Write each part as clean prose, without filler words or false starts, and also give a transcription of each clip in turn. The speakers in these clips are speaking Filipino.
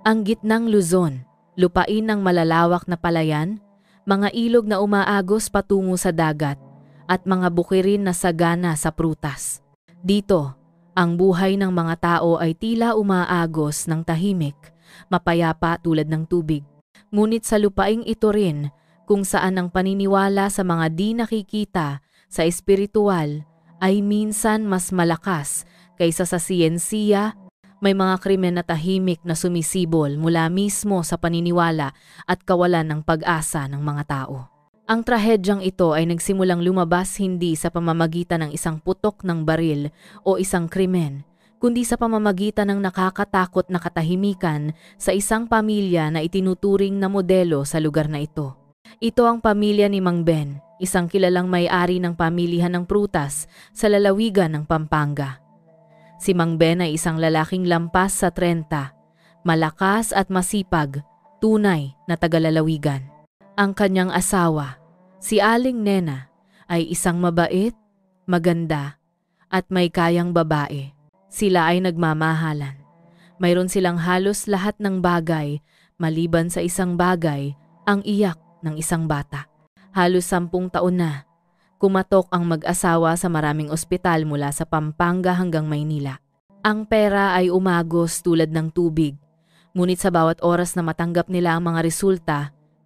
Ang gitnang Luzon, lupain ng malalawak na palayan, mga ilog na umaagos patungo sa dagat, at mga bukirin na sagana sa prutas. Dito, ang buhay ng mga tao ay tila umaagos ng tahimik, mapayapa tulad ng tubig. Ngunit sa lupaing ito rin, kung saan ang paniniwala sa mga di nakikita sa espiritual ay minsan mas malakas kaysa sa siyensiya, may mga krimen na tahimik na sumisibol mula mismo sa paniniwala at kawalan ng pag-asa ng mga tao. Ang trahedyang ito ay nagsimulang lumabas hindi sa pamamagitan ng isang putok ng baril o isang krimen, kundi sa pamamagitan ng nakakatakot na katahimikan sa isang pamilya na itinuturing na modelo sa lugar na ito. Ito ang pamilya ni Mang Ben, isang kilalang may-ari ng pamilihan ng prutas sa lalawigan ng Pampanga. Si Mang Ben ay isang lalaking lampas sa 30, malakas at masipag, tunay na tagalalawigan. Ang kanyang asawa, si Aling Nena, ay isang mabait, maganda, at may kayang babae. Sila ay nagmamahalan. Mayroon silang halos lahat ng bagay, maliban sa isang bagay, ang iyak ng isang bata. Halos 10 taon na, kumatok ang mag-asawa sa maraming ospital mula sa Pampanga hanggang Maynila. Ang pera ay umagos tulad ng tubig, ngunit sa bawat oras na matanggap nila ang mga resulta,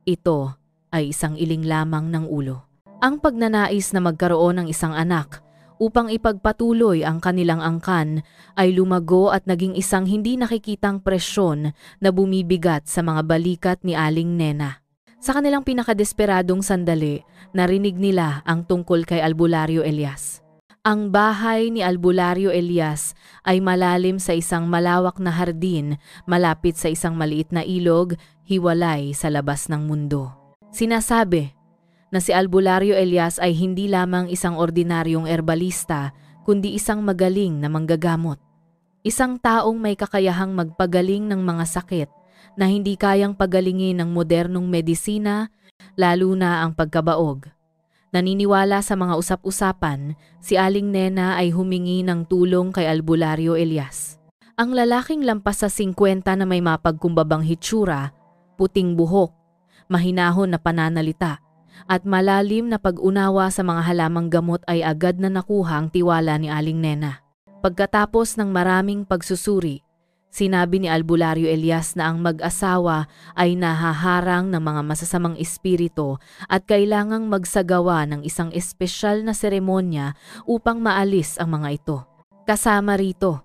ito ay isang iling lamang ng ulo. Ang pagnanais na magkaroon ng isang anak upang ipagpatuloy ang kanilang angkan ay lumago at naging isang hindi nakikitang presyon na bumibigat sa mga balikat ni Aling Nena. Sa kanilang pinakadesperadong sandali, narinig nila ang tungkol kay Albularyo Elias. Ang bahay ni Albularyo Elias ay malalim sa isang malawak na hardin, malapit sa isang maliit na ilog, hiwalay sa labas ng mundo. Sinasabi na si Albularyo Elias ay hindi lamang isang ordinaryong herbalista, kundi isang magaling na manggagamot. Isang taong may kakayahang magpagaling ng mga sakit na hindi kayang pagalingin ng modernong medisina, lalo na ang pagkabaog. Naniniwala sa mga usap-usapan, si Aling Nena ay humingi ng tulong kay Albularyo Elias. Ang lalaking lampas sa 50 na may mapagkumbabang hitsura, puting buhok, mahinahon na pananalita, at malalim na pag-unawa sa mga halamang gamot ay agad na nakuha ang tiwala ni Aling Nena. Pagkatapos ng maraming pagsusuri, sinabi ni Albularyo Elias na ang mag-asawa ay nahaharang ng mga masasamang espiritu at kailangang magsagawa ng isang espesyal na seremonya upang maalis ang mga ito. Kasama rito,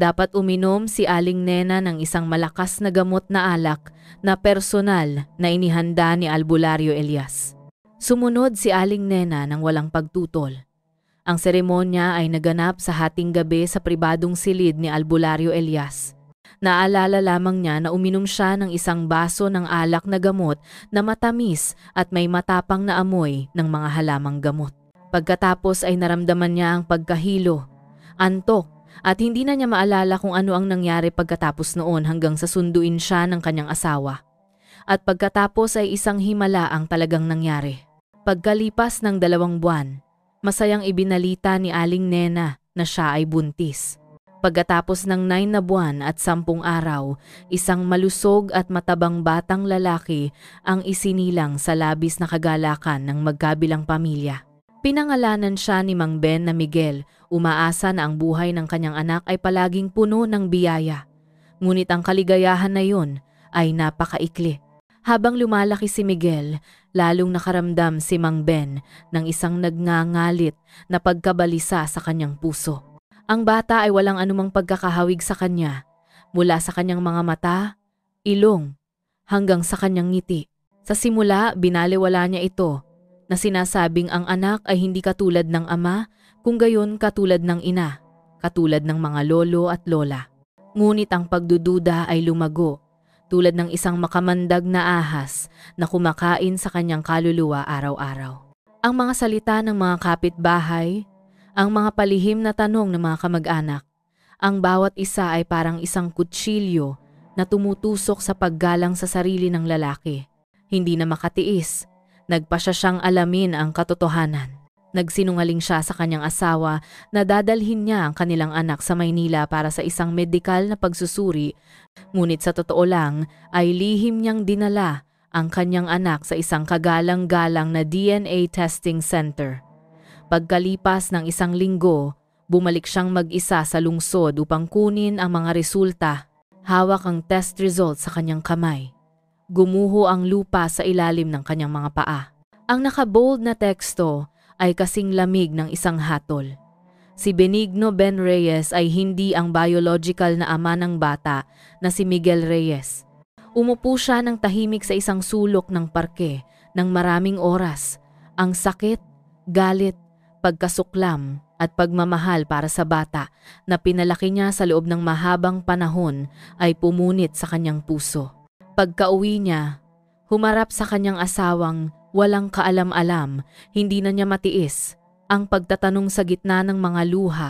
dapat uminom si Aling Nena ng isang malakas na gamot na alak na personal na inihanda ni Albularyo Elias. Sumunod si Aling Nena ng walang pagtutol. Ang seremonya ay naganap sa hating gabi sa pribadong silid ni Albularyo Elias. Naalala lamang niya na uminom siya ng isang baso ng alak na gamot na matamis at may matapang na amoy ng mga halamang gamot. Pagkatapos ay naramdaman niya ang pagkahilo, antok, at hindi na niya maalala kung ano ang nangyari pagkatapos noon hanggang sa sunduin siya ng kanyang asawa. At pagkatapos ay isang himala ang talagang nangyari. Pagkalipas ng 2 buwan, masayang ibinalita ni Aling Nena na siya ay buntis. Pagkatapos ng 9 na buwan at 10 araw, isang malusog at matabang batang lalaki ang isinilang sa labis na kagalakan ng magkabilang pamilya. Pinangalanan siya ni Mang Ben na Miguel, umaasa na ang buhay ng kanyang anak ay palaging puno ng biyaya. Ngunit ang kaligayahan na yun ay napakaikli. Habang lumalaki si Miguel, lalong nakaramdam si Mang Ben ng isang nagngangalit na pagkabalisa sa kanyang puso. Ang bata ay walang anumang pagkakahawig sa kanya, mula sa kanyang mga mata, ilong, hanggang sa kanyang ngiti. Sa simula, binaliwala niya ito, na sinasabing ang anak ay hindi katulad ng ama, kung gayon katulad ng ina, katulad ng mga lolo at lola. Ngunit ang pagdududa ay lumago, tulad ng isang makamandag na ahas na kumakain sa kanyang kaluluwa araw-araw. Ang mga salita ng mga kapitbahay, ang mga palihim na tanong ng mga kamag-anak, ang bawat isa ay parang isang kutsilyo na tumutusok sa paggalang sa sarili ng lalaki. Hindi na makatiis, nagpasya siyang alamin ang katotohanan. Nagsinungaling siya sa kanyang asawa na dadalhin niya ang kanilang anak sa Maynila para sa isang medikal na pagsusuri, ngunit sa totoo lang ay lihim niyang dinala ang kanyang anak sa isang kagalang-galang na DNA testing center. Pagkalipas ng isang linggo, bumalik siyang mag-isa sa lungsod upang kunin ang mga resulta. Hawak ang test result sa kanyang kamay. Gumuho ang lupa sa ilalim ng kanyang mga paa. Ang nakabold na teksto ay kasing lamig ng isang hatol. Si Benigno Ben Reyes ay hindi ang biological na ama ng bata na si Miguel Reyes. Umupo siya ng tahimik sa isang sulok ng parke ng maraming oras. Ang sakit, galit, pagkasuklam at pagmamahal para sa bata na pinalaki niya sa loob ng mahabang panahon ay pumunit sa kanyang puso. Pagkauwi niya, humarap sa kanyang asawang walang kaalam-alam, hindi na niya matiis. Ang pagtatanong sa gitna ng mga luha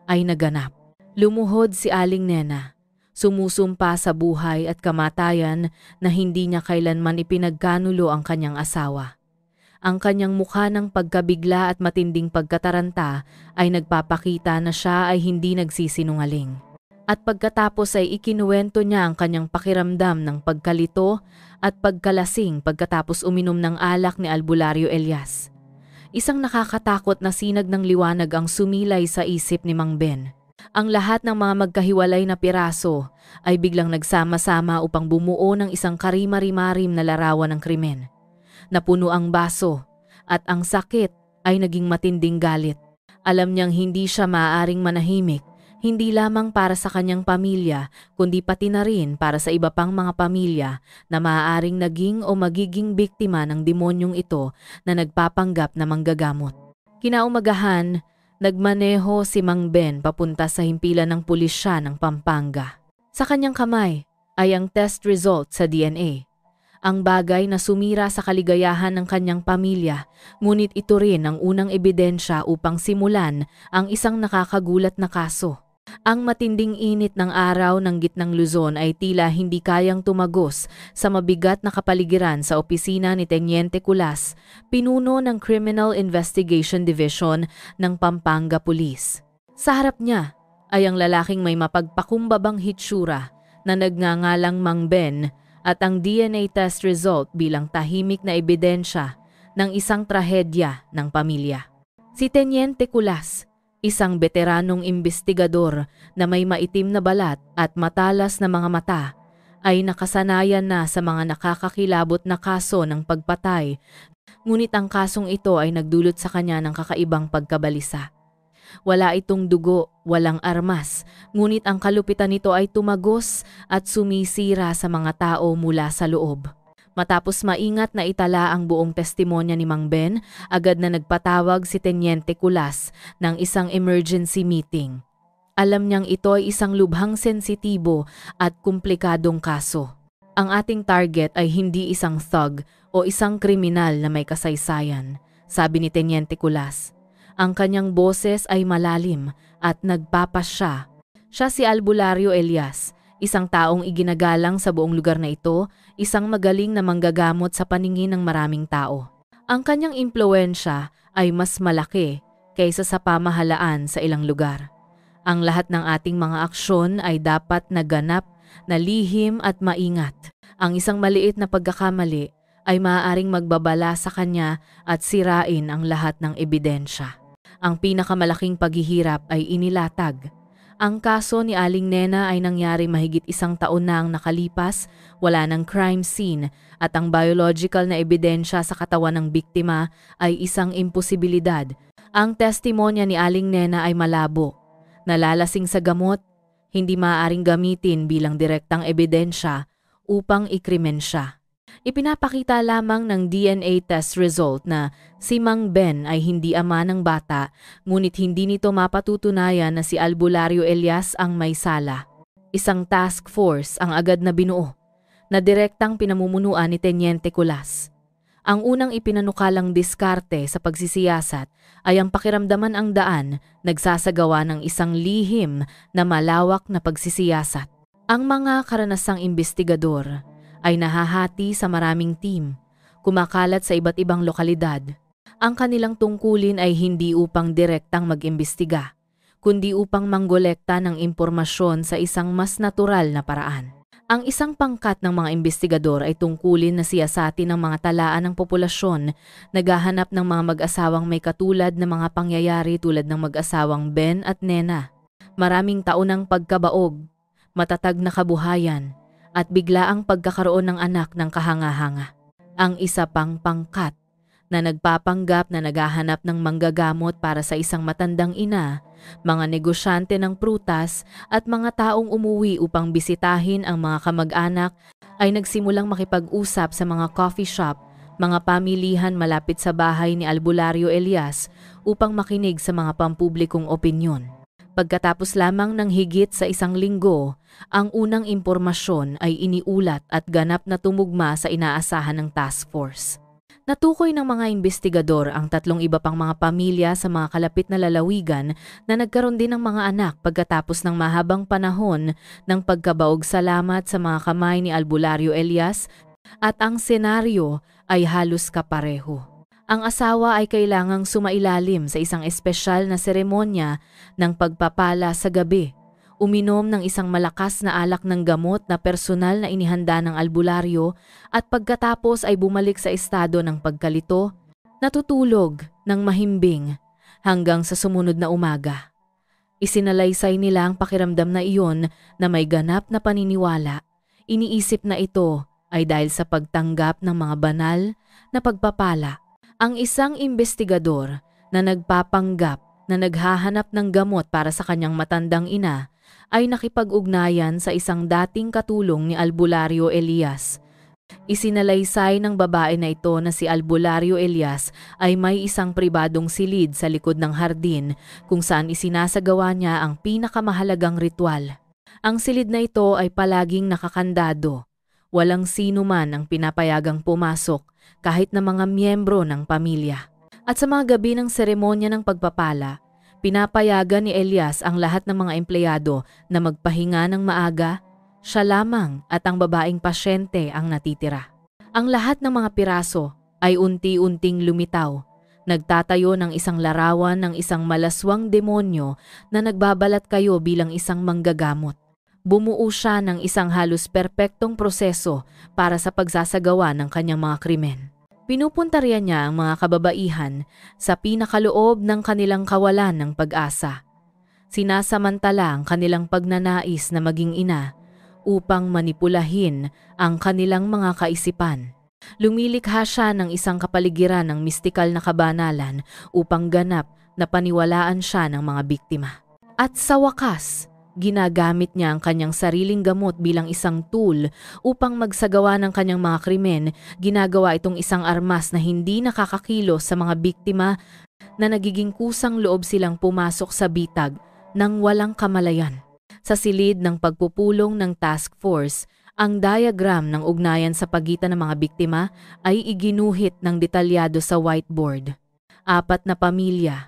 ay naganap. Lumuhod si Aling Nena, sumusumpa sa buhay at kamatayan na hindi niya kailanman ipinagkanulo ang kanyang asawa. Ang kanyang mukha ng pagkabigla at matinding pagkataranta ay nagpapakita na siya ay hindi nagsisinungaling. At pagkatapos ay ikinuwento niya ang kanyang pakiramdam ng pagkalito at pagkalasing pagkatapos uminom ng alak ni Albulario Elias. Isang nakakatakot na sinag ng liwanag ang sumilay sa isip ni Mang Ben. Ang lahat ng mga magkahiwalay na piraso ay biglang nagsama-sama upang bumuo ng isang karimari-marim na larawan ng krimen. Napuno ang baso at ang sakit ay naging matinding galit. Alam niyang hindi siya maaaring manahimik, hindi lamang para sa kanyang pamilya, kundi pati na rin para sa iba pang mga pamilya na maaaring naging o magiging biktima ng demonyong ito na nagpapanggap na manggagamot. Kinaumagahan, nagmaneho si Mang Ben papunta sa himpilan ng pulisya ng Pampanga. Sa kanyang kamay ay ang test result sa DNA. Ang bagay na sumira sa kaligayahan ng kanyang pamilya, ngunit ito rin ang unang ebidensya upang simulan ang isang nakakagulat na kaso. Ang matinding init ng araw ng gitnang Luzon ay tila hindi kayang tumagos sa mabigat na kapaligiran sa opisina ni Teniente Kulas, pinuno ng Criminal Investigation Division ng Pampanga Police. Sa harap niya ay ang lalaking may mapagpakumbabang hitsura na nagngangalang Mang Ben at ang DNA test result bilang tahimik na ebidensya ng isang trahedya ng pamilya. Si Teniente Kulas, isang veteranong imbestigador na may maitim na balat at matalas na mga mata, ay nakasanayan na sa mga nakakakilabot na kaso ng pagpatay, ngunit ang kasong ito ay nagdulot sa kanya ng kakaibang pagkabalisa. Wala itong dugo, walang armas, ngunit ang kalupitan nito ay tumagos at sumisira sa mga tao mula sa loob. Matapos maingat na itala ang buong testimonya ni Mang Ben, agad na nagpatawag si Teniente Kulas ng isang emergency meeting. Alam niyang ito ay isang lubhang sensitibo at komplikadong kaso. Ang ating target ay hindi isang thug o isang kriminal na may kasaysayan, sabi ni Teniente Kulas. Ang kanyang boses ay malalim at nagpapasya. Siya si Albulario Elias, isang taong iginagalang sa buong lugar na ito, isang magaling na manggagamot sa paningin ng maraming tao. Ang kanyang impluwensya ay mas malaki kaysa sa pamahalaan sa ilang lugar. Ang lahat ng ating mga aksyon ay dapat naganap na lihim at maingat. Ang isang maliit na pagkakamali ay maaaring magbabala sa kanya at sirain ang lahat ng ebidensya. Ang pinakamalaking paghihirap ay inilatag. Ang kaso ni Aling Nena ay nangyari mahigit 1 taon na ang nakalipas, wala ng crime scene at ang biological na ebidensya sa katawan ng biktima ay isang imposibilidad. Ang testimonya ni Aling Nena ay malabo. Nalalasing sa gamot, hindi maaaring gamitin bilang direktang ebidensya upang ikrimen siya. Ipinapakita lamang ng DNA test result na si Mang Ben ay hindi ama ng bata, ngunit hindi nito mapatutunayan na si Albulario Elias ang may sala. Isang task force ang agad na binuo, na direktang pinamumunuan ni Teniente Kulas. Ang unang ipinanukalang diskarte sa pagsisiyasat ay ang pakiramdaman ang daan nagsasagawa ng isang lihim na malawak na pagsisiyasat. Ang mga karanasang imbestigador ay nahahati sa maraming team, kumakalat sa iba't ibang lokalidad. Ang kanilang tungkulin ay hindi upang direktang mag-imbestiga, kundi upang manggolekta ng impormasyon sa isang mas natural na paraan. Ang isang pangkat ng mga imbestigador ay tungkulin na siyasatin ng mga talaan ng populasyon, naghahanap ng mga mag-asawang may katulad na mga pangyayari tulad ng mag-asawang Ben at Nena. Maraming taon ng pagkabaog, matatag na kabuhayan, at biglaang pagkakaroon ng anak ng kahanga-hanga. Ang isa pang pangkat na nagpapanggap na naghahanap ng manggagamot para sa isang matandang ina, mga negosyante ng prutas at mga taong umuwi upang bisitahin ang mga kamag-anak ay nagsimulang makipag-usap sa mga coffee shop, mga pamilihan malapit sa bahay ni Albulario Elias upang makinig sa mga pampublikong opinyon. Pagkatapos lamang ng higit sa isang linggo, ang unang impormasyon ay iniulat at ganap na tumugma sa inaasahan ng task force. Natukoy ng mga imbestigador ang 3 iba pang mga pamilya sa mga kalapit na lalawigan na nagkaroon din ng mga anak pagkatapos ng mahabang panahon ng pagkabaog salamat sa mga kamay ni Albulario Elias, at ang senaryo ay halos kapareho. Ang asawa ay kailangang sumailalim sa isang espesyal na seremonya ng pagpapala sa gabi, uminom ng isang malakas na alak ng gamot na personal na inihanda ng albularyo at pagkatapos ay bumalik sa estado ng pagkalito, natutulog ng mahimbing hanggang sa sumunod na umaga. Isinalaysay nila ang pakiramdam na iyon na may ganap na paniniwala. Iniisip na ito ay dahil sa pagtanggap ng mga banal na pagpapala. Ang isang imbestigador na nagpapanggap na naghahanap ng gamot para sa kanyang matandang ina ay nakipag-ugnayan sa isang dating katulong ni Albulario Elias. Isinalaysay ng babae na ito na si Albulario Elias ay may isang pribadong silid sa likod ng hardin kung saan isinasagawa niya ang pinakamahalagang ritual. Ang silid na ito ay palaging nakakandado. Walang sino man ang pinapayagang pumasok kahit na mga miyembro ng pamilya. At sa mga gabi ng seremonya ng pagpapala, pinapayagan ni Elias ang lahat ng mga empleyado na magpahinga ng maaga, siya lamang at ang babaeng pasyente ang natitira. Ang lahat ng mga piraso ay unti-unting lumitaw, nagtatayo ng isang larawan ng isang malaswang demonyo na nagbabalat kayo bilang isang manggagamot. Bumuo siya ng isang halos perpektong proseso para sa pagsasagawa ng kanyang mga krimen. Pinupunta riyan niya ang mga kababaihan sa pinakaloob ng kanilang kawalan ng pag-asa. Sinasamantala ang kanilang pagnanais na maging ina upang manipulahin ang kanilang mga kaisipan. Lumilikha siya ng isang kapaligiran ng mistikal na kabanalan upang ganap na paniwalaan siya ng mga biktima. At sa wakas, ginagamit niya ang kanyang sariling gamot bilang isang tool upang magsagawa ng kanyang mga krimen. Ginagawa itong isang armas na hindi nakakakilos sa mga biktima na nagiging kusang loob silang pumasok sa bitag ng walang kamalayan. Sa silid ng pagpupulong ng task force, ang diagram ng ugnayan sa pagitan ng mga biktima ay iginuhit ng detalyado sa whiteboard. 4 na pamilya,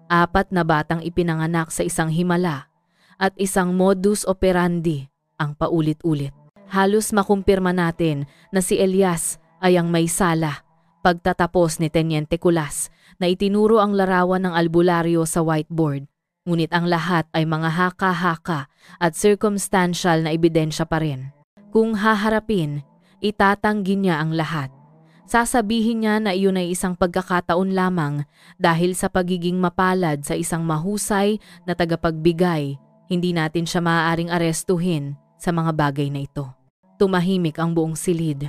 4 na batang ipinanganak sa isang himala, at isang modus operandi ang paulit-ulit. Halos makumpirma natin na si Elias ay ang may sala pagtatapos ni Teniente Kulas na itinuro ang larawan ng albularyo sa whiteboard. Ngunit ang lahat ay mga haka-haka at circumstantial na ebidensya pa rin. Kung haharapin, itatanggi niya ang lahat. Sasabihin niya na iyon ay isang pagkakataon lamang dahil sa pagiging mapalad sa isang mahusay na tagapagbigay. Hindi natin siya maaaring arestuhin sa mga bagay na ito. Tumahimik ang buong silid.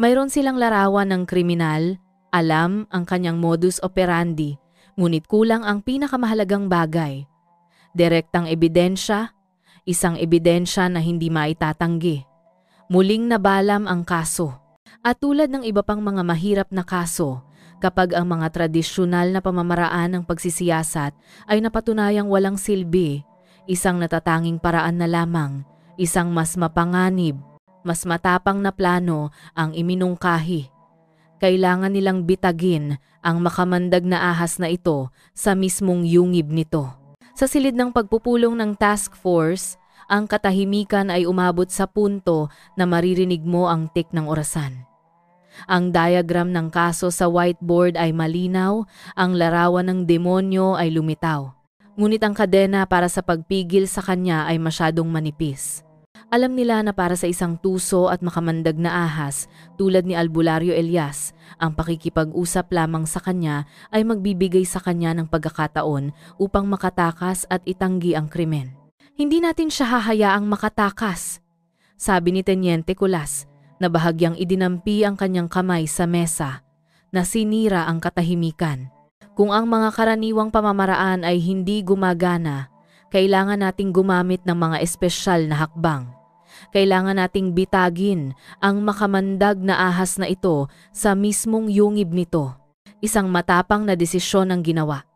Mayroon silang larawan ng kriminal, alam ang kanyang modus operandi, ngunit kulang ang pinakamahalagang bagay. Direktang ebidensya, isang ebidensya na hindi maitatanggi. Muling nabalam ang kaso. At tulad ng iba pang mga mahirap na kaso, kapag ang mga tradisyonal na pamamaraan ng pagsisiyasat ay napatunayang walang silbi, isang natatanging paraan na lamang, isang mas mapanganib, mas matapang na plano ang iminungkahi. Kailangan nilang bitagin ang makamandag na ahas na ito sa mismong yungib nito. Sa silid ng pagpupulong ng task force, ang katahimikan ay umabot sa punto na maririnig mo ang tik ng orasan. Ang diagram ng kaso sa whiteboard ay malinaw, ang larawan ng demonyo ay lumitaw. Ngunit ang kadena para sa pagpigil sa kanya ay masyadong manipis. Alam nila na para sa isang tuso at makamandag na ahas tulad ni Albularyo Elias, ang pakikipag-usap lamang sa kanya ay magbibigay sa kanya ng pagkakataon upang makatakas at itanggi ang krimen. Hindi natin siya hahayaang makatakas, sabi ni Teniente Kulas, na bahagyang idinampi ang kanyang kamay sa mesa, na sinira ang katahimikan. Kung ang mga karaniwang pamamaraan ay hindi gumagana, kailangan nating gumamit ng mga espesyal na hakbang. Kailangan nating bitagin ang makamandag na ahas na ito sa mismong yungib nito. Isang matapang na desisyon ang ginawa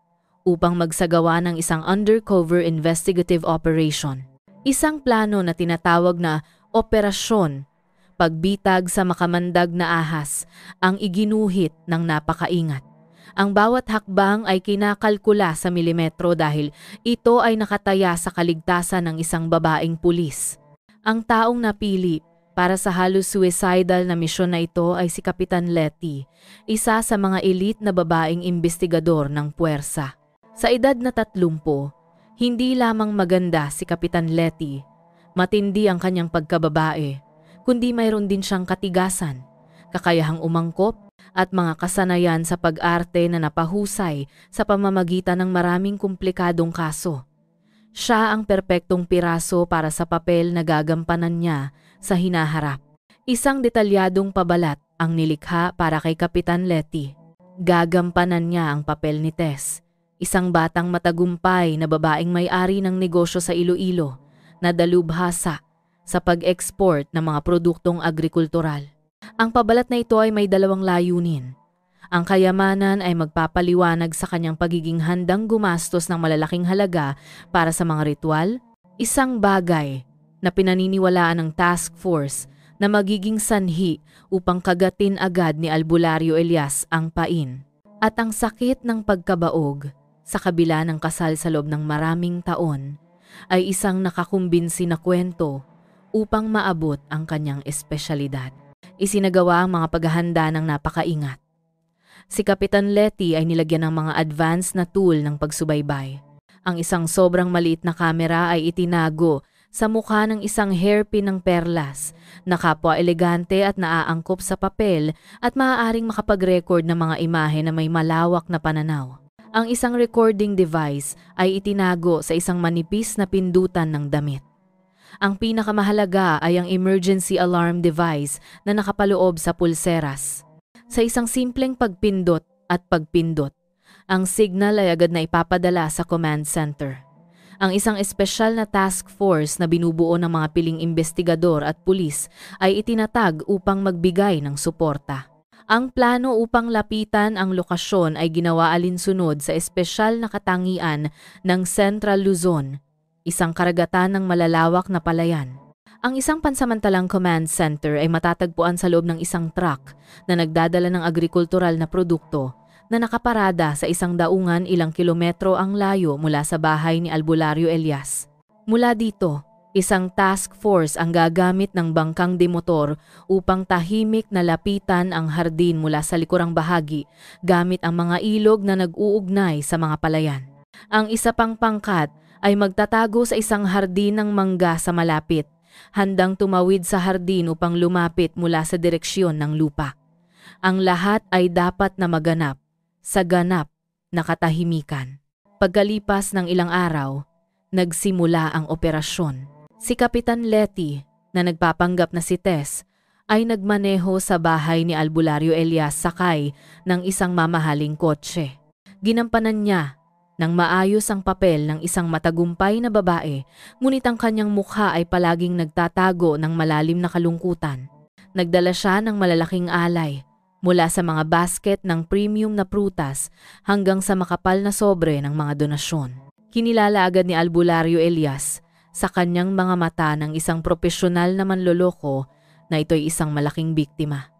upang magsagawa ng isang undercover investigative operation. Isang plano na tinatawag na operasyon, pagbitag sa makamandag na ahas, ang iginuhit ng napakaingat. Ang bawat hakbang ay kinakalkula sa milimetro dahil ito ay nakataya sa kaligtasan ng isang babaeng pulis. Ang taong napili para sa halos suicidal na misyon na ito ay si Kapitan Letty, isa sa mga elite na babaeng investigador ng puwersa. Sa edad na 30, hindi lamang maganda si Kapitan Letty, matindi ang kanyang pagkababae, kundi mayroon din siyang katigasan, kakayahang umangkop at mga kasanayan sa pag-arte na napahusay sa pamamagitan ng maraming komplikadong kaso. Siya ang perpektong piraso para sa papel na gagampanan niya sa hinaharap. Isang detalyadong pabalat ang nilikha para kay Kapitan Letty. Gagampanan niya ang papel ni Tess, isang batang matagumpay na babaeng may-ari ng negosyo sa Iloilo na dalubhasa sa pag-export ng mga produktong agrikultural. Ang pabalat na ito ay may dalawang layunin. Ang kayamanan ay magpapaliwanag sa kanyang pagiging handang gumastos ng malalaking halaga para sa mga ritual, isang bagay na pinaniniwalaan ng task force na magiging sanhi upang kagatin agad ni Albularyo Elias ang pain. At ang sakit ng pagkabaog sa kabila ng kasal sa loob ng maraming taon ay isang nakakumbinsi na kwento upang maabot ang kanyang espesyalidad. Isinagawa ang mga paghahanda ng napakaingat. Si Kapitan Letty ay nilagyan ng mga advanced na tool ng pagsubaybay. Ang isang sobrang maliit na kamera ay itinago sa mukha ng isang hairpin ng perlas na kapwa elegante at naaangkop sa papel at maaaring makapag-record ng mga imahe na may malawak na pananaw. Ang isang recording device ay itinago sa isang manipis na pindutan ng damit. Ang pinakamahalaga ay ang emergency alarm device na nakapaloob sa pulseras. Sa isang simpleng pagpindot at pagpindot, ang signal ay agad na ipapadala sa command center. Ang isang espesyal na task force na binubuo ng mga piling investigador at pulis ay itinatag upang magbigay ng suporta. Ang plano upang lapitan ang lokasyon ay ginawa alinsunod sa espesyal na katangian ng Central Luzon, isang karagatan ng malalawak na palayan. Ang isang pansamantalang command center ay matatagpuan sa loob ng isang truck na nagdadala ng agrikultural na produkto na nakaparada sa isang daungan ilang kilometro ang layo mula sa bahay ni Albularyo Elias. Mula dito, isang task force ang gagamit ng bangkang demotor upang tahimik na lapitan ang hardin mula sa likurang bahagi gamit ang mga ilog na nag-uugnay sa mga palayan. Ang isa pang pangkat ay magtatago sa isang hardin ng mangga sa malapit, handang tumawid sa hardin upang lumapit mula sa direksyon ng lupa. Ang lahat ay dapat na maganap sa ganap na katahimikan. Pagkalipas ng ilang araw, nagsimula ang operasyon. Si Kapitan Letty, na nagpapanggap na si Tess, ay nagmaneho sa bahay ni Albularyo Elias sakay ng isang mamahaling kotse. Ginampanan niya nang maayos ang papel ng isang matagumpay na babae, ngunit ang kanyang mukha ay palaging nagtatago ng malalim na kalungkutan. Nagdala siya ng malalaking alay, mula sa mga basket ng premium na prutas hanggang sa makapal na sobre ng mga donasyon. Kinilala agad ni Albularyo Elias sa kanyang mga mata ng isang propesyonal na manloloko na ito'y isang malaking biktima.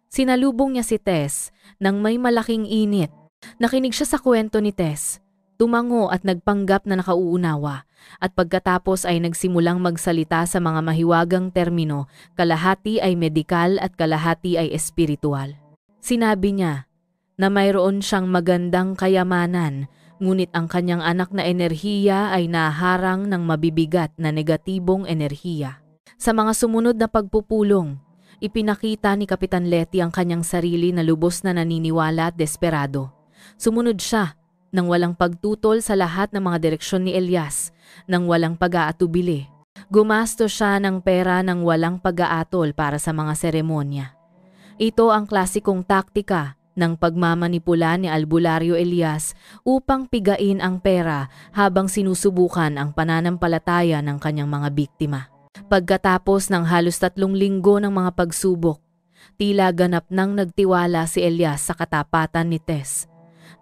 Sinalubong niya si Tess nang may malaking init. Nakinig siya sa kwento ni Tess, Tumango at nagpanggap na nakauunawa, at pagkatapos ay nagsimulang magsalita sa mga mahiwagang termino, kalahati ay medikal at kalahati ay espiritual. Sinabi niya na mayroon siyang magandang kayamanan, ngunit ang kanyang anak na enerhiya ay naharang ng mabibigat na negatibong enerhiya. Sa mga sumunod na pagpupulong, ipinakita ni Kapitan Letty ang kanyang sarili na lubos na naniniwala at desperado. Sumunod siya nang walang pagtutol sa lahat ng mga direksyon ni Elias, nang walang pag-aatubili. Gumasto siya ng pera nang walang pag-aatol para sa mga seremonya. Ito ang klasikong taktika ng pagmamanipula ni Albularyo Elias upang pigain ang pera habang sinusubukan ang pananampalataya ng kanyang mga biktima. Pagkatapos ng halos 3 linggo ng mga pagsubok, tila ganap nang nagtiwala si Elias sa katapatan ni Tess.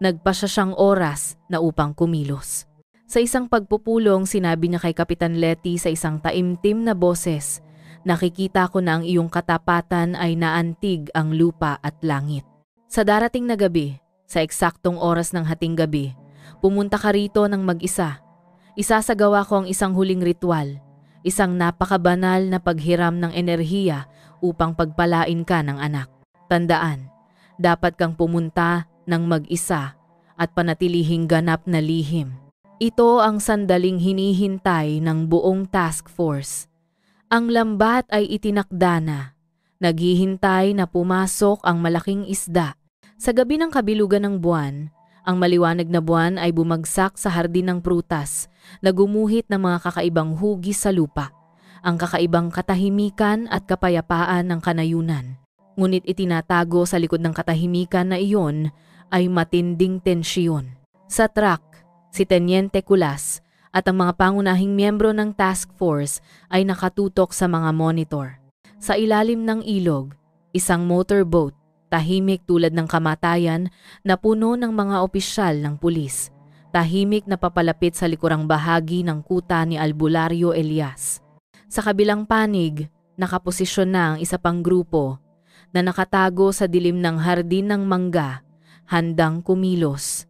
Nagpa siya siyang oras na upang kumilos. Sa isang pagpupulong, sinabi niya kay Kapitan Letty sa isang taimtim na boses, "Nakikita ko na ang iyong katapatan ay naantig ang lupa at langit." Sa darating na gabi, sa eksaktong oras ng hating gabi, pumunta ka rito ng mag-isa. Isasagawa ko ang isang huling ritual, isang napakabanal na paghiram ng enerhiya upang pagpalain ka ng anak. Tandaan, dapat kang pumunta ng mag-isa at panatilihing ganap na lihim. Ito ang sandaling hinihintay ng buong task force. Ang lambat ay itinakda na. Naghihintay na pumasok ang malaking isda. Sa gabi ng kabilugan ng buwan, ang maliwanag na buwan ay bumagsak sa hardin ng prutas na gumuhit ng mga kakaibang hugis sa lupa, ang kakaibang katahimikan at kapayapaan ng kanayunan. Ngunit itinatago sa likod ng katahimikan na iyon ay matinding tensyon. Sa truck, si Teniente Kulas at ang mga pangunahing miyembro ng task force ay nakatutok sa mga monitor. Sa ilalim ng ilog, isang motorboat, tahimik tulad ng kamatayan na puno ng mga opisyal ng pulis, tahimik na papalapit sa likurang bahagi ng kuta ni Albularyo Elias. Sa kabilang panig, nakaposisyon na ang isa pang grupo na nakatago sa dilim ng hardin ng mangga, handang kumilos.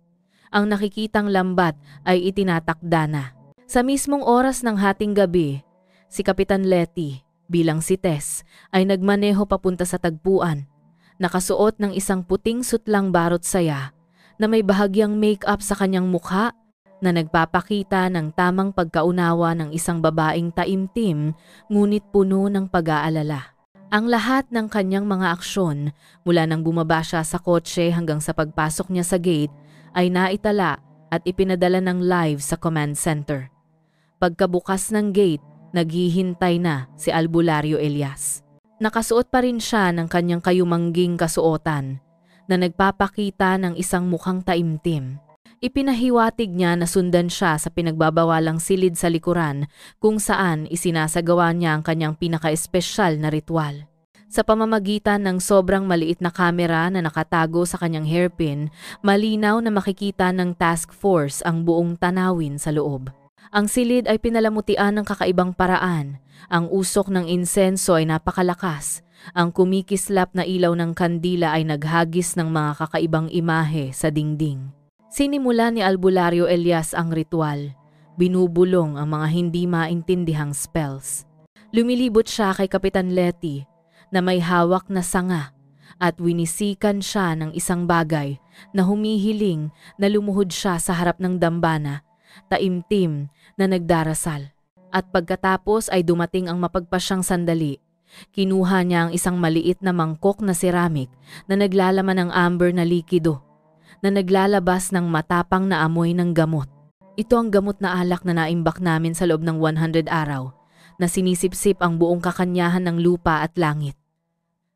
Ang nakikitang lambat ay itinatakda na. Sa mismong oras ng hating gabi, si Kapitan Letty bilang si Tess ay nagmaneho papunta sa tagpuan, nakasuot ng isang puting sutlang barot saya na may bahagyang make-up sa kanyang mukha na nagpapakita ng tamang pagkaunawa ng isang babaeng taimtim ngunit puno ng pag-aalala. Ang lahat ng kanyang mga aksyon mula nang bumaba siya sa kotse hanggang sa pagpasok niya sa gate ay naitala at ipinadala ng live sa command center. Pagkabukas ng gate, naghihintay na si Albularyo Elias. Nakasuot pa rin siya ng kanyang kayumangging kasuotan na nagpapakita ng isang mukhang taimtim. Ipinahiwatig niya na sundan siya sa pinagbabawalang silid sa likuran kung saan isinasagawa niya ang kanyang pinaka-espesyal na ritual. Sa pamamagitan ng sobrang maliit na kamera na nakatago sa kanyang hairpin, malinaw na makikita ng task force ang buong tanawin sa loob. Ang silid ay pinalamutian ng kakaibang paraan. Ang usok ng insenso ay napakalakas. Ang kumikislap na ilaw ng kandila ay naghagis ng mga kakaibang imahe sa dingding. Sinimula ni Albularyo Elias ang ritual. Binubulong ang mga hindi maintindihang spells. Lumilibot siya kay Kapitan Letty na may hawak na sanga at winisikan siya ng isang bagay na humihiling na lumuhod siya sa harap ng dambana, taimtim na nagdarasal. At pagkatapos ay dumating ang mapagpasyang sandali. Kinuha niya ang isang maliit na mangkok na ceramic na naglalaman ng amber na likido na naglalabas ng matapang na amoy ng gamot. Ito ang gamot na alak na naimbak namin sa loob ng 100 araw na sinisipsip ang buong kakanyahan ng lupa at langit.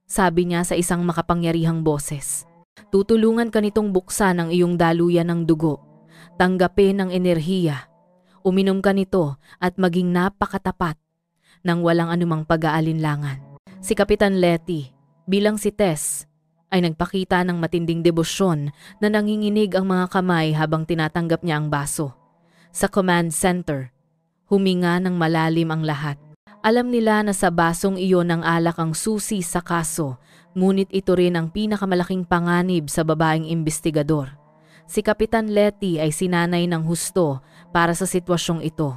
Sabi niya sa isang makapangyarihang boses. Tutulungan ka nitong buksan ang iyong daluyan ng dugo. Tanggapin ang enerhiya. Uminom ka nito at maging napakatapat nang walang anumang pag-aalinlangan. Si Kapitan Letty bilang si Tess ay nagpakita ng matinding debosyon na nanginginig ang mga kamay habang tinatanggap niya ang baso. Sa command center, huminga ng malalim ang lahat. Alam nila na sa basong iyon ng alak ang susi sa kaso, ngunit ito rin ang pinakamalaking panganib sa babaeng imbestigador. Si Kapitan Letty ay sinanay ng husto para sa sitwasyong ito.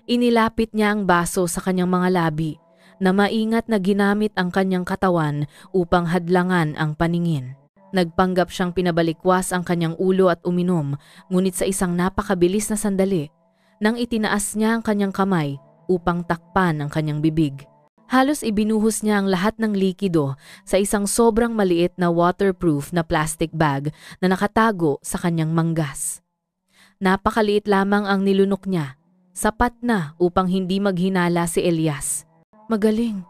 Inilapit niya ang baso sa kanyang mga labi na maingat na ginamit ang kanyang katawan upang hadlangan ang paningin. Nagpanggap siyang pinabalikwas ang kanyang ulo at uminom, ngunit sa isang napakabilis na sandali, nang itinaas niya ang kanyang kamay upang takpan ang kanyang bibig. Halos ibinuhos niya ang lahat ng likido sa isang sobrang maliit na waterproof na plastic bag na nakatago sa kanyang manggas. Napakaliit lamang ang nilunok niya, sapat na upang hindi maghinala si Elias. Magaling.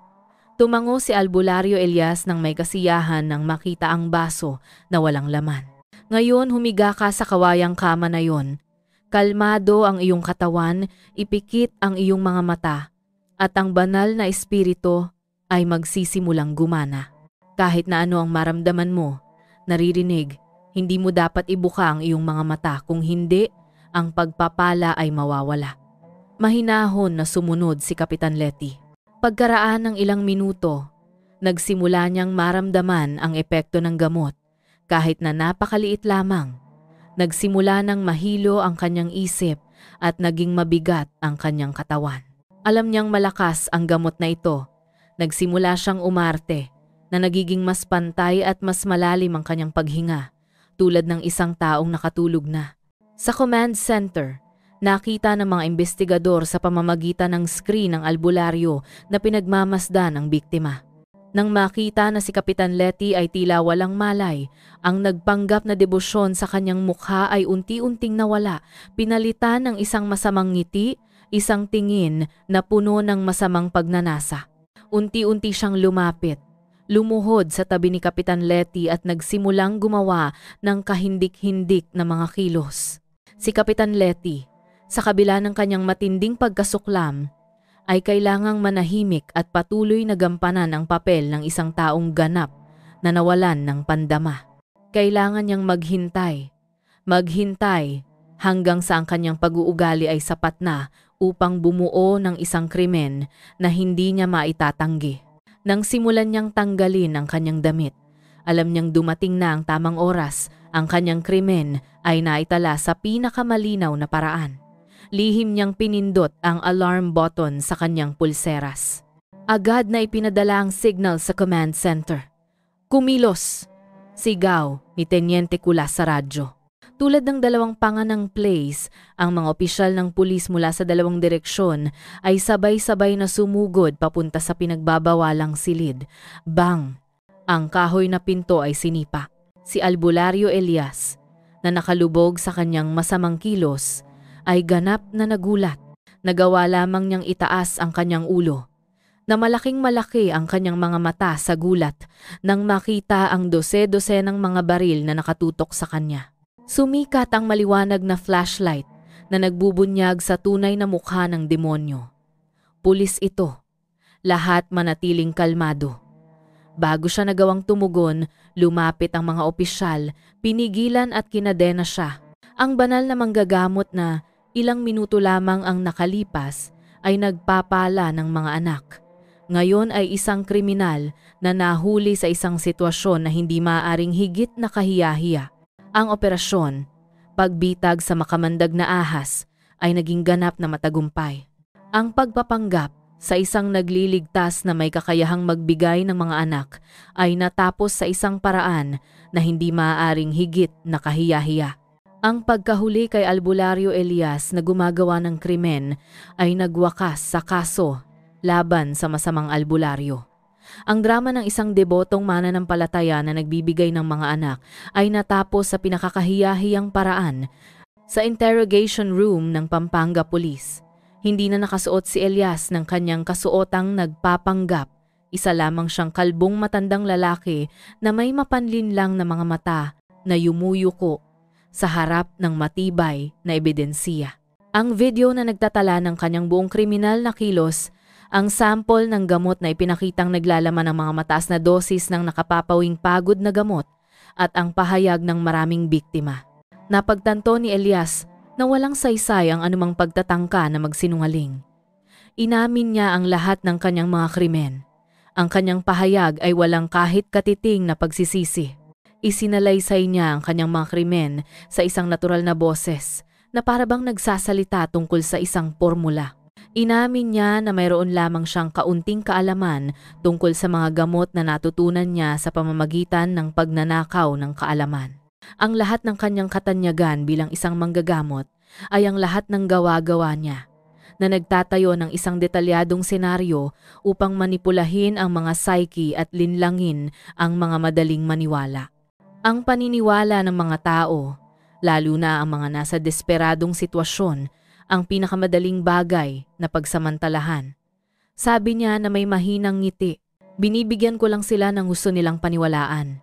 Tumango si Albularyo Elias nang may kasiyahan nang makita ang baso na walang laman. Ngayon humiga ka sa kawayang kama na yon. Kalmado ang iyong katawan, ipikit ang iyong mga mata, at ang banal na espiritu ay magsisimulang gumana. Kahit na ano ang maramdaman mo, naririnig, hindi mo dapat ibuka ang iyong mga mata, kung hindi, ang pagpapala ay mawawala. Mahinahon na sumunod si Kapitan Letty. Pagkaraan ng ilang minuto, nagsimula niyang maramdaman ang epekto ng gamot. Kahit na napakaliit lamang, nagsimula nang mahilo ang kanyang isip at naging mabigat ang kanyang katawan. Alam niyang malakas ang gamot na ito. Nagsimula siyang umarte na nagiging mas pantay at mas malalim ang kanyang paghinga, tulad ng isang taong nakatulog na. Sa command center, nakita ng mga investigador sa pamamagitan ng screen ng albularyo na pinagmamasdan ang biktima. Nang makita na si Kapitan Letty ay tila walang malay, ang nagpanggap na debosyon sa kanyang mukha ay unti-unting nawala, pinalitan ng isang masamang ngiti, isang tingin na puno ng masamang pagnanasa. Unti-unti siyang lumapit, lumuhod sa tabi ni Kapitan Letty at nagsimulang gumawa ng kahindik-hindik na mga kilos. Si Kapitan Letty, sa kabila ng kanyang matinding pagkasuklam, ay kailangang manahimik at patuloy na gampanan ang papel ng isang taong ganap na nawalan ng pandama. Kailangan niyang maghintay hanggang sa ang kanyang pag-uugali ay sapat na upang bumuo ng isang krimen na hindi niya maitatanggi. Nang simulan niyang tanggalin ang kanyang damit, alam niyang dumating na ang tamang oras, ang kanyang krimen ay naitala sa pinakamalinaw na paraan. Lihim niyang pinindot ang alarm button sa kanyang pulseras. Agad na ipinadala ang signal sa command center. Kumilos! Sigaw ni Teniente Kulas sa radyo. Tulad ng dalawang panganang plays, ang mga opisyal ng pulis mula sa dalawang direksyon ay sabay-sabay na sumugod papunta sa pinagbabawalang silid. Bang! Ang kahoy na pinto ay sinipa. Si Albularyo Elias, na nakalubog sa kanyang masamang kilos, ay ganap na nagulat. Nagawa lamang niyang itaas ang kanyang ulo. Na malaking-malaki ang kanyang mga mata sa gulat nang makita ang dose-dosenang mga baril na nakatutok sa kanya. Sumikat ang maliwanag na flashlight na nagbubunyag sa tunay na mukha ng demonyo. Pulis ito. Lahat manatiling kalmado. Bago siya nagawang tumugon, lumapit ang mga opisyal, pinigilan at kinadena siya. Ang banal na manggagamot na ilang minuto lamang ang nakalipas ay nagpapala ng mga anak. Ngayon ay isang kriminal na nahuli sa isang sitwasyon na hindi maaaring higit na kahiyahiya. Ang operasyon, pagbitag sa makamandag na ahas, ay naging ganap na matagumpay. Ang pagpapanggap sa isang nagliligtas na may kakayahang magbigay ng mga anak ay natapos sa isang paraan na hindi maaaring higit na kahiyahiya. Ang pagkahuli kay Albularyo Elias na gumagawa ng krimen ay nagwakas sa kaso laban sa masamang albularyo. Ang drama ng isang debotong mananampalataya na nagbibigay ng mga anak ay natapos sa pinakakahiyahiyang paraan sa interrogation room ng Pampanga Police. Hindi na nakasuot si Elias ng kanyang kasuotang nagpapanggap. Isa lamang siyang kalbong matandang lalaki na may mapanlinlang na mga mata na yumuyuko sa harap ng matibay na ebidensiya. Ang video na nagtatala ng kanyang buong kriminal na kilos, ang sample ng gamot na ipinakitang naglalaman ng mga mataas na dosis ng nakapapawing pagod na gamot at ang pahayag ng maraming biktima. Napagtanto ni Elias na walang saysay ang anumang pagtatangka na magsinungaling. Inamin niya ang lahat ng kanyang mga krimen. Ang kanyang pahayag ay walang kahit katiting na pagsisisi. Isinalaysay niya ang kanyang mga krimen sa isang natural na boses na parabang nagsasalita tungkol sa isang formula. Inamin niya na mayroon lamang siyang kaunting kaalaman tungkol sa mga gamot na natutunan niya sa pamamagitan ng pagnanakaw ng kaalaman. Ang lahat ng kanyang katanyagan bilang isang manggagamot ay ang lahat ng gawa-gawa niya, na nagtatayo ng isang detalyadong senaryo upang manipulahin ang mga psyche at linlangin ang mga madaling maniwala. Ang paniniwala ng mga tao, lalo na ang mga nasa desperadong sitwasyon, ang pinakamadaling bagay na pagsamantalahan. Sabi niya na may mahinang ngiti. Binibigyan ko lang sila ng gusto nilang paniwalaan.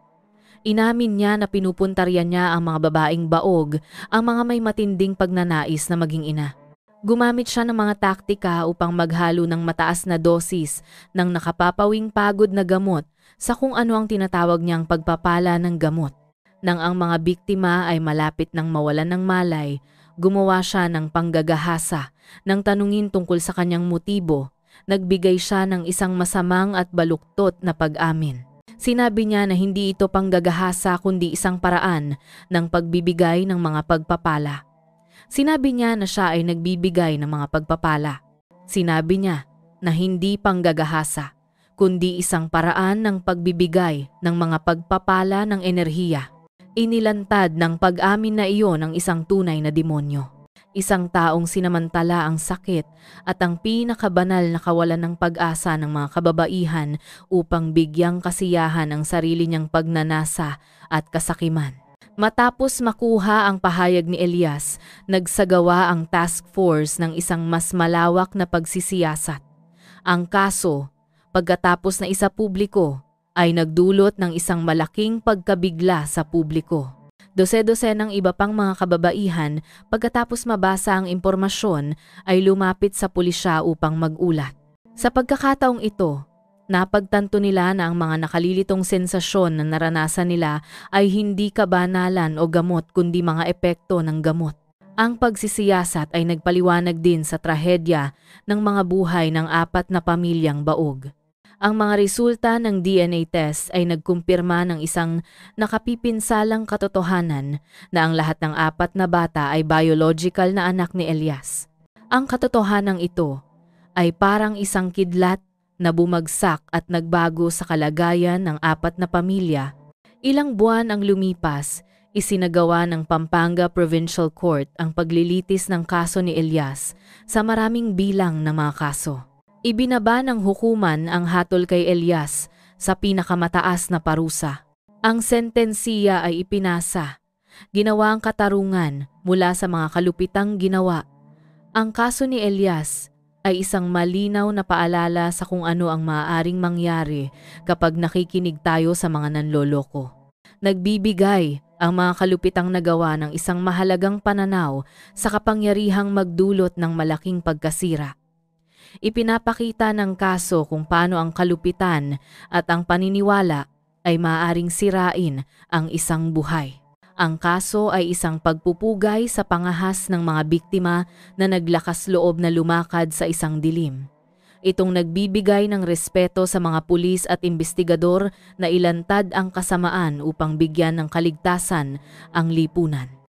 Inamin niya na pinupuntaryan niya ang mga babaeng baog, ang mga may matinding pagnanais na maging ina. Gumamit siya ng mga taktika upang maghalo ng mataas na dosis ng nakapapawing pagod na gamot sa kung ano ang tinatawag niyang pagpapala ng gamot. Nang ang mga biktima ay malapit ng mawalan ng malay, gumawa siya ng panggagahasa ng tanungin tungkol sa kanyang motibo. Nagbigay siya ng isang masamang at baluktot na pag-amin. Sinabi niya na hindi ito panggagahasa kundi isang paraan ng pagbibigay ng mga pagpapala. Sinabi niya na siya ay nagbibigay ng mga pagpapala. Sinabi niya na hindi panggagahasa kundi isang paraan ng pagbibigay ng mga pagpapala ng enerhiya. Inilantad ng pag-amin na iyon ang isang tunay na demonyo. Isang taong sinamantala ang sakit at ang pinakabanal na kawalan ng pag-asa ng mga kababaihan upang bigyang kasiyahan ang sarili niyang pagnanasa at kasakiman. Matapos makuha ang pahayag ni Elias, nagsagawa ang task force ng isang mas malawak na pagsisiyasat. Ang kaso, pagkatapos na isa publiko, ay nagdulot ng isang malaking pagkabigla sa publiko. Dose-dosenang iba pang mga kababaihan pagkatapos mabasa ang impormasyon ay lumapit sa pulisya upang mag-ulat. Sa pagkakataong ito, napagtanto nila na ang mga nakalilitong sensasyon na naranasan nila ay hindi kabanalan o gamot kundi mga epekto ng gamot. Ang pagsisiyasat ay nagpaliwanag din sa trahedya ng mga buhay ng 4 na pamilyang baog. Ang mga resulta ng DNA test ay nagkumpirma ng isang nakapipinsalang katotohanan na ang lahat ng 4 na bata ay biological na anak ni Elias. Ang katotohanang ito ay parang isang kidlat na bumagsak at nagbago sa kalagayan ng 4 na pamilya. Ilang buwan ang lumipas, isinagawa ng Pampanga Provincial Court ang paglilitis ng kaso ni Elias sa maraming bilang ng mga kaso. Ibinaba ng hukuman ang hatol kay Elias sa pinakamataas na parusa. Ang sentensiya ay ipinasa. Ginawa ang katarungan mula sa mga kalupitang ginawa. Ang kaso ni Elias ay isang malinaw na paalala sa kung ano ang maaaring mangyari kapag nakikinig tayo sa mga nanloloko. Nagbibigay ang mga kalupitang nagawa ng isang mahalagang pananaw sa kapangyarihang magdulot ng malaking pagkasira. Ipinapakita ng kaso kung paano ang kalupitan at ang paniniwala ay maaaring sirain ang isang buhay. Ang kaso ay isang pagpupugay sa pangahas ng mga biktima na naglakas loob na lumakad sa isang dilim. Itong nagbibigay ng respeto sa mga pulis at investigador na ilantad ang kasamaan upang bigyan ng kaligtasan ang lipunan.